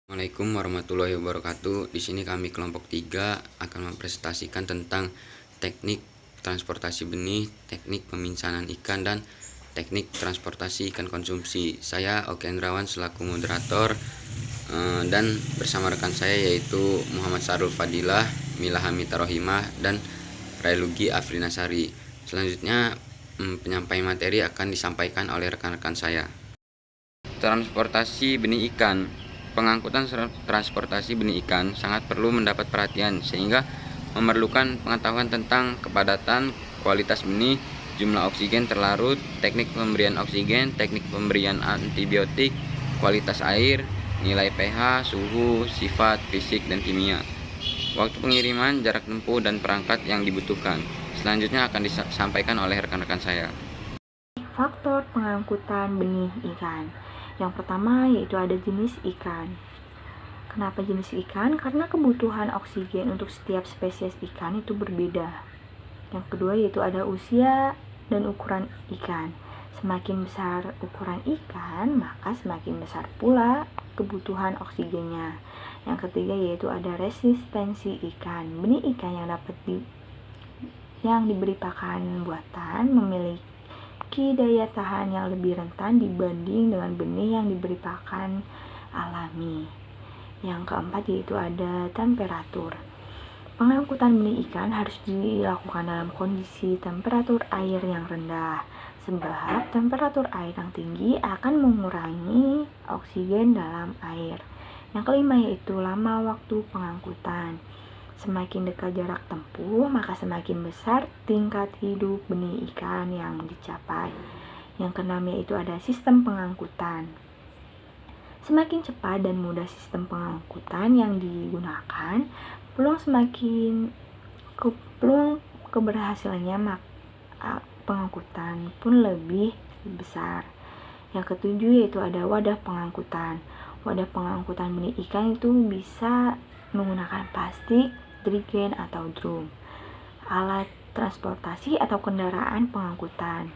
Assalamualaikum warahmatullahi wabarakatuh. Di sini kami kelompok 3 akan mempresentasikan tentang teknik transportasi benih, teknik peminsanan ikan, dan teknik transportasi ikan konsumsi. Saya Oke Endrawan selaku moderator, dan bersama rekan saya yaitu Muhammad Sarul Fadilah, Mila Hamita Rohimah, dan Railugi Afrinasari. Selanjutnya penyampaian materi akan disampaikan oleh rekan-rekan saya. Transportasi benih ikan. Pengangkutan transportasi benih ikan sangat perlu mendapat perhatian sehingga memerlukan pengetahuan tentang kepadatan, kualitas benih, jumlah oksigen terlarut, teknik pemberian oksigen, teknik pemberian antibiotik, kualitas air, nilai pH, suhu, sifat, fisik, dan kimia, waktu pengiriman, jarak tempuh, dan perangkat yang dibutuhkan. Selanjutnya akan disampaikan oleh rekan-rekan saya. Faktor pengangkutan benih ikan. Yang pertama yaitu ada jenis ikan. Kenapa jenis ikan? Karena kebutuhan oksigen untuk setiap spesies ikan itu berbeda. Yang kedua yaitu ada usia dan ukuran ikan. Semakin besar ukuran ikan, maka semakin besar pula kebutuhan oksigennya. Yang ketiga yaitu ada resistensi ikan. Benih ikan yang diberi pakan buatan memiliki daya tahan yang lebih rentan dibanding dengan benih yang diberi pakan alami. Yang keempat yaitu ada temperatur. Pengangkutan benih ikan harus dilakukan dalam kondisi temperatur air yang rendah, sebab temperatur air yang tinggi akan mengurangi oksigen dalam air. Yang kelima yaitu lama waktu pengangkutan. Semakin dekat jarak tempuh, maka semakin besar tingkat hidup benih ikan yang dicapai. Yang keenam yaitu ada sistem pengangkutan. Semakin cepat dan mudah sistem pengangkutan yang digunakan, peluang keberhasilannya pengangkutan pun lebih besar. Yang ketujuh yaitu ada wadah pengangkutan. Wadah pengangkutan benih ikan itu bisa menggunakan plastik, jerigen, atau drum, alat transportasi atau kendaraan pengangkutan.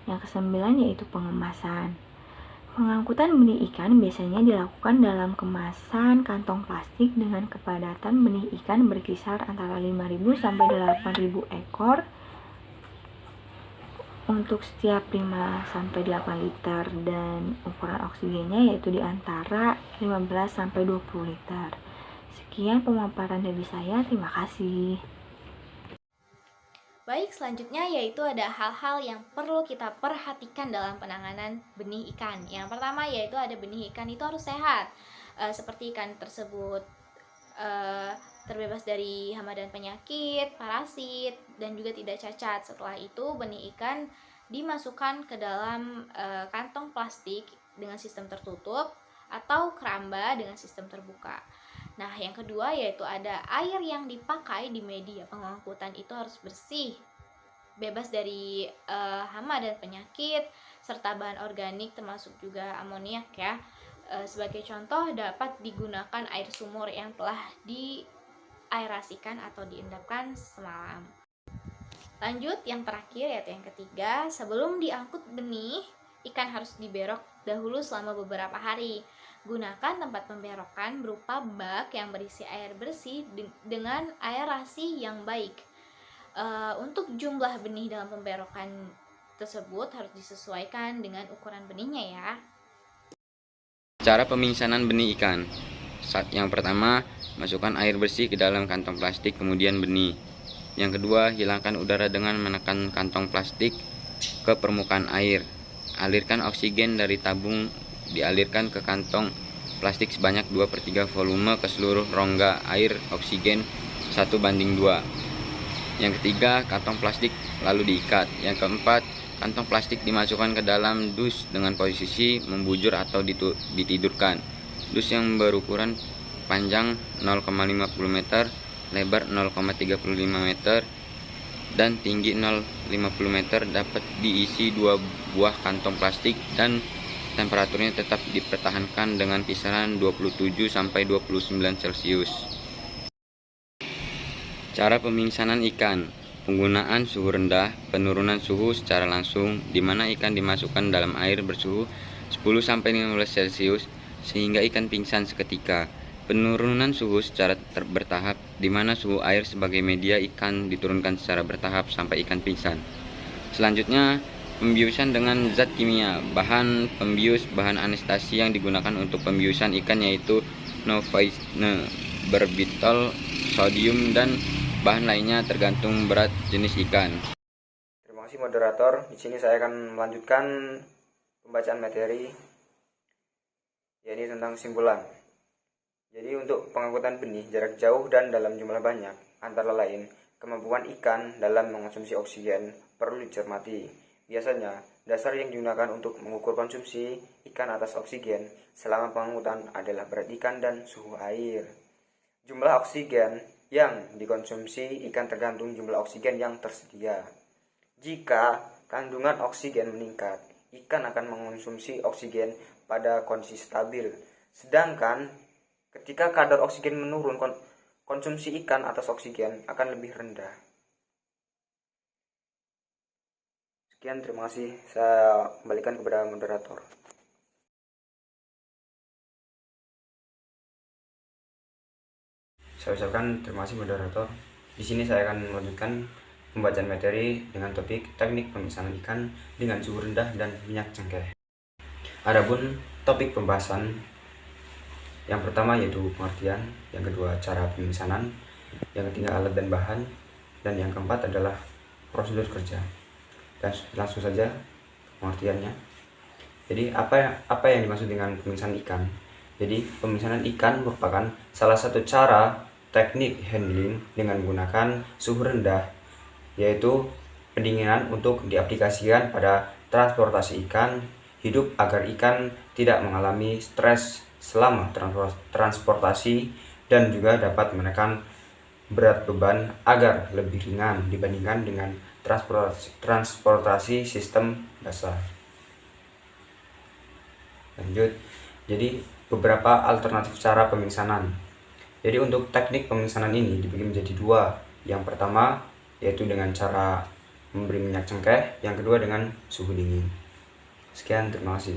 Yang kesembilan yaitu pengemasan. Pengangkutan benih ikan biasanya dilakukan dalam kemasan kantong plastik dengan kepadatan benih ikan berkisar antara 5.000 sampai 8.000 ekor untuk setiap 5 sampai 8 liter, dan ukuran oksigennya yaitu di antara 15 sampai 20 liter. Sekian pemaparan dari saya, terima kasih. Baik, selanjutnya yaitu ada hal-hal yang perlu kita perhatikan dalam penanganan benih ikan. Yang pertama yaitu ada benih ikan itu harus sehat, seperti ikan tersebut terbebas dari hama dan penyakit, parasit, dan juga tidak cacat. Setelah itu benih ikan dimasukkan ke dalam kantong plastik dengan sistem tertutup atau keramba dengan sistem terbuka. Nah, yang kedua yaitu ada air yang dipakai di media pengangkutan itu harus bersih, bebas dari hama dan penyakit, serta bahan organik termasuk juga amoniak ya. Sebagai contoh dapat digunakan air sumur yang telah diaerasikan atau diendapkan semalam. Lanjut, yang terakhir yaitu yang ketiga, sebelum diangkut benih, ikan harus diberok dahulu selama beberapa hari. Gunakan tempat pemberokan berupa bak yang berisi air bersih dengan aerasi yang baik. Untuk jumlah benih dalam pemberokan tersebut harus disesuaikan dengan ukuran benihnya ya. Cara peminsanan benih ikan. Yang pertama, masukkan air bersih ke dalam kantong plastik, kemudian benih. Yang kedua, hilangkan udara dengan menekan kantong plastik ke permukaan air. Alirkan oksigen dari tabung dialirkan ke kantong plastik sebanyak 2/3 volume ke seluruh rongga air oksigen 1:2. Yang ketiga, kantong plastik lalu diikat. Yang keempat, kantong plastik dimasukkan ke dalam dus dengan posisi membujur atau ditidurkan. Dus yang berukuran panjang 0,50 meter, lebar 0,35 meter, dan tinggi 0,50 meter dapat diisi 2 buah kantong plastik dan temperaturnya tetap dipertahankan dengan kisaran 27 sampai 29 Celcius. Cara peminsanan ikan. Penggunaan suhu rendah, penurunan suhu secara langsung, di mana ikan dimasukkan dalam air bersuhu 10 sampai 15 Celcius sehingga ikan pingsan seketika. Penurunan suhu secara bertahap, di mana suhu air sebagai media ikan diturunkan secara bertahap sampai ikan pingsan. Selanjutnya, pembiusan dengan zat kimia. Bahan pembius, bahan anestasi yang digunakan untuk pembiusan ikan yaitu novaisne, berbitol, sodium, dan bahan lainnya tergantung berat jenis ikan. Terima kasih moderator. Di sini saya akan melanjutkan pembacaan materi, yaitu tentang kesimpulan. Jadi untuk pengangkutan benih jarak jauh dan dalam jumlah banyak, antara lain kemampuan ikan dalam mengonsumsi oksigen perlu dicermati. Biasanya, dasar yang digunakan untuk mengukur konsumsi ikan atas oksigen selama pengangkutan adalah berat ikan dan suhu air. Jumlah oksigen yang dikonsumsi ikan tergantung jumlah oksigen yang tersedia. Jika kandungan oksigen meningkat, ikan akan mengonsumsi oksigen pada kondisi stabil. Sedangkan ketika kadar oksigen menurun, konsumsi ikan atas oksigen akan lebih rendah. Sekian, terima kasih. Saya kembalikan kepada moderator. Saya ucapkan terima kasih moderator. Di sini saya akan melanjutkan pembacaan materi dengan topik teknik pemisahan ikan dengan suhu rendah dan minyak cengkeh. Adapun topik pembahasan yang pertama yaitu pengertian, yang kedua cara pemisahan, yang ketiga alat dan bahan, dan yang keempat adalah prosedur kerja. Dan langsung saja pengertiannya. Jadi apa yang dimaksud dengan pemisahan ikan? Jadi pemisahan ikan merupakan salah satu cara teknik handling dengan menggunakan suhu rendah, yaitu pendinginan untuk diaplikasikan pada transportasi ikan hidup agar ikan tidak mengalami stres selama transportasi dan juga dapat menekan berat beban agar lebih ringan dibandingkan dengan transportasi sistem basah. Lanjut, jadi beberapa alternatif cara pemingsanan. Jadi untuk teknik pemingsanan ini dibagi menjadi dua. Yang pertama yaitu dengan cara memberi minyak cengkeh, yang kedua dengan suhu dingin. Sekian, terima kasih.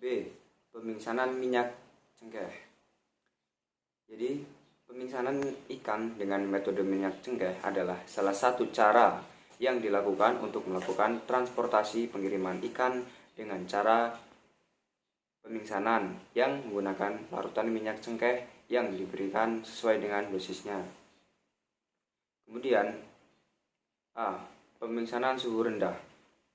B. Pemingsanan minyak cengkeh. Jadi, pemingsanan ikan dengan metode minyak cengkeh adalah salah satu cara yang dilakukan untuk melakukan transportasi pengiriman ikan dengan cara pemingsanan yang menggunakan larutan minyak cengkeh yang diberikan sesuai dengan dosisnya. Kemudian, A. Pemingsanan suhu rendah.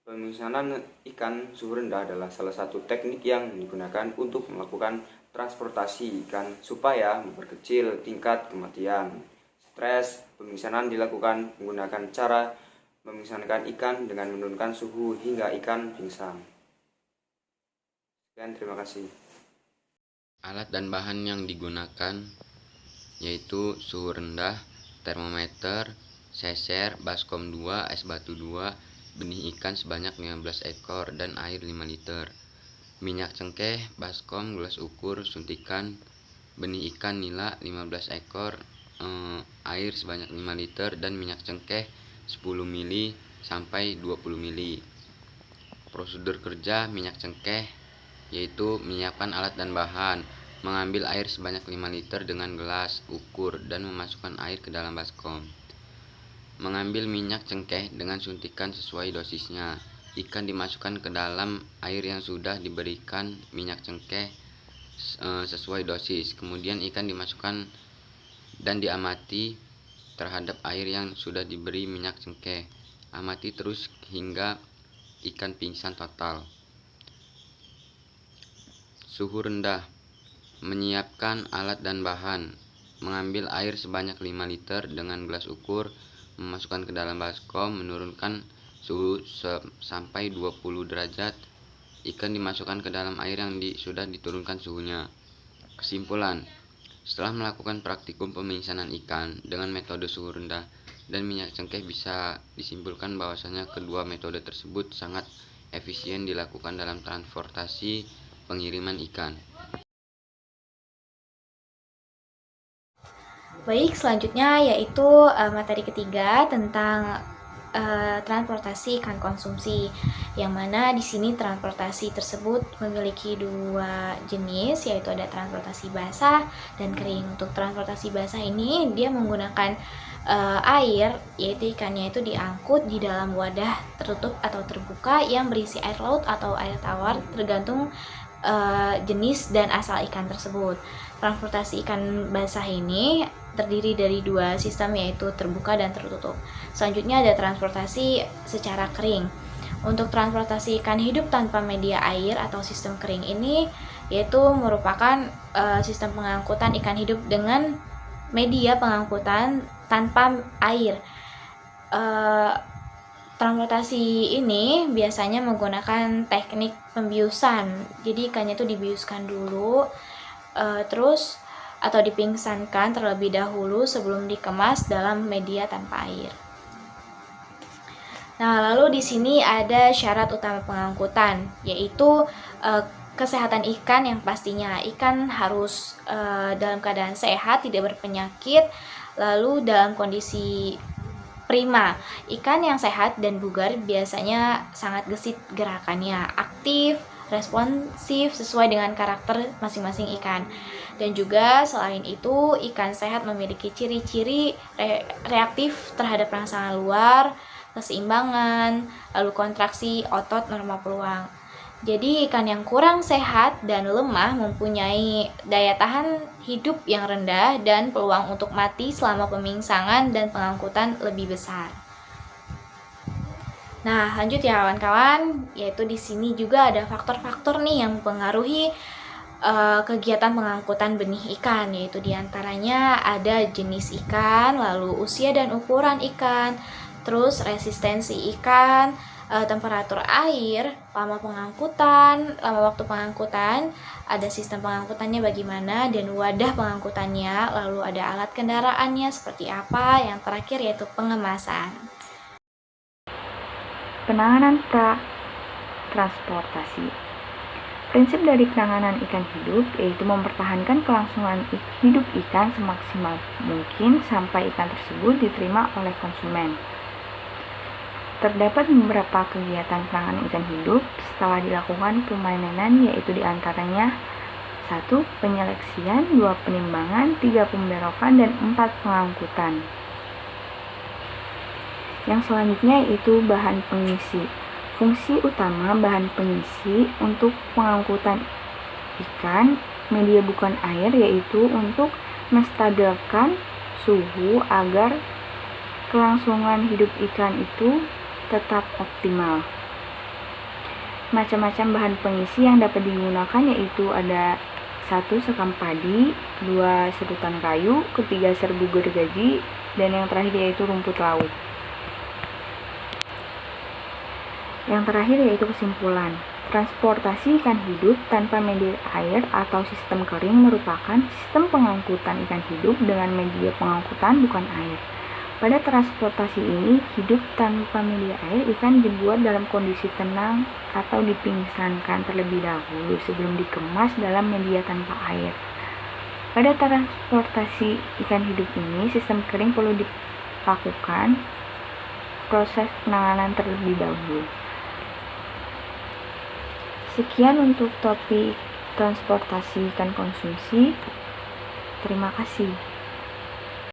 Pemingsanan ikan suhu rendah adalah salah satu teknik yang digunakan untuk melakukan transportasi ikan supaya memperkecil tingkat kematian. Stres, pemingsanan dilakukan menggunakan cara memingsankan ikan dengan menurunkan suhu hingga ikan pingsan. Sekian, terima kasih. Alat dan bahan yang digunakan yaitu suhu rendah, termometer, seser, baskom 2, es batu 2, benih ikan sebanyak 15 ekor, dan air 5 liter. Minyak cengkeh, baskom, gelas ukur, suntikan, benih ikan nila 15 ekor, air sebanyak 5 liter, dan minyak cengkeh 10 ml sampai 20 ml. Prosedur kerja minyak cengkeh yaitu menyiapkan alat dan bahan, mengambil air sebanyak 5 liter dengan gelas ukur dan memasukkan air ke dalam baskom. Mengambil minyak cengkeh dengan suntikan sesuai dosisnya. Ikan dimasukkan ke dalam air yang sudah diberikan minyak cengkeh sesuai dosis. Kemudian ikan dimasukkan dan diamati terhadap air yang sudah diberi minyak cengkeh. Amati terus hingga ikan pingsan total. Suhu rendah. Menyiapkan alat dan bahan. Mengambil air sebanyak 5 liter dengan gelas ukur, memasukkan ke dalam baskom, menurunkan suhu sampai 20 derajat. Ikan dimasukkan ke dalam air yang sudah diturunkan suhunya. Kesimpulan, setelah melakukan praktikum pemingsanan ikan dengan metode suhu rendah dan minyak cengkeh, bisa disimpulkan bahwasanya kedua metode tersebut sangat efisien dilakukan dalam transportasi pengiriman ikan. Baik, selanjutnya yaitu materi ketiga tentang transportasi ikan konsumsi, yang mana di sini transportasi tersebut memiliki dua jenis, yaitu ada transportasi basah dan kering. Untuk transportasi basah ini dia menggunakan air, yaitu ikannya itu diangkut di dalam wadah tertutup atau terbuka yang berisi air laut atau air tawar, tergantung jenis dan asal ikan tersebut. Transportasi ikan basah ini terdiri dari dua sistem, yaitu terbuka dan tertutup. Selanjutnya ada transportasi secara kering. Untuk transportasi ikan hidup tanpa media air atau sistem kering ini, yaitu merupakan sistem pengangkutan ikan hidup dengan media pengangkutan tanpa air. Transportasi ini biasanya menggunakan teknik pembiusan. Jadi ikannya itu dibiuskan dulu, terus atau dipingsankan terlebih dahulu sebelum dikemas dalam media tanpa air. Nah, lalu di sini ada syarat utama pengangkutan, yaitu kesehatan ikan, yang pastinya ikan harus dalam keadaan sehat, tidak berpenyakit, lalu dalam kondisi prima. Ikan yang sehat dan bugar biasanya sangat gesit gerakannya, aktif, responsif sesuai dengan karakter masing-masing ikan. Dan juga selain itu, ikan sehat memiliki ciri-ciri reaktif terhadap rangsangan luar, keseimbangan, lalu kontraksi otot, norma peluang. Jadi ikan yang kurang sehat dan lemah mempunyai daya tahan hidup yang rendah dan peluang untuk mati selama pemingsangan dan pengangkutan lebih besar. Nah, lanjut ya kawan-kawan, yaitu di sini juga ada faktor-faktor nih yang mempengaruhi kegiatan pengangkutan benih ikan, yaitu diantaranya ada jenis ikan, lalu usia dan ukuran ikan, terus resistensi ikan, temperatur air, lama waktu pengangkutan, ada sistem pengangkutannya bagaimana, dan wadah pengangkutannya, lalu ada alat kendaraannya seperti apa, yang terakhir yaitu pengemasan. Penanganan transportasi. Prinsip dari penanganan ikan hidup yaitu mempertahankan kelangsungan hidup ikan semaksimal mungkin sampai ikan tersebut diterima oleh konsumen. Terdapat beberapa kegiatan penanganan ikan hidup setelah dilakukan pemanenan, yaitu diantaranya 1. Penyeleksian, 2. Penimbangan, 3. Pemberokan, dan 4. Pengangkutan. Yang selanjutnya yaitu bahan pengisi. Fungsi utama bahan pengisi untuk pengangkutan ikan media bukan air, yaitu untuk menstabilkan suhu agar kelangsungan hidup ikan itu tetap optimal. Macam-macam bahan pengisi yang dapat digunakan yaitu ada 1. Sekam padi, 2. Serutan kayu, 3. Serbu gergaji, dan yang terakhir yaitu rumput laut. Yang terakhir yaitu kesimpulan. Transportasi ikan hidup tanpa media air atau sistem kering merupakan sistem pengangkutan ikan hidup dengan media pengangkutan bukan air. Pada transportasi ini, hidup tanpa media air, ikan dibuat dalam kondisi tenang atau dipingsankan terlebih dahulu sebelum dikemas dalam media tanpa air. Pada transportasi ikan hidup ini, sistem kering perlu dilakukan proses penanganan terlebih dahulu. Sekian untuk topik transportasi ikan konsumsi. Terima kasih.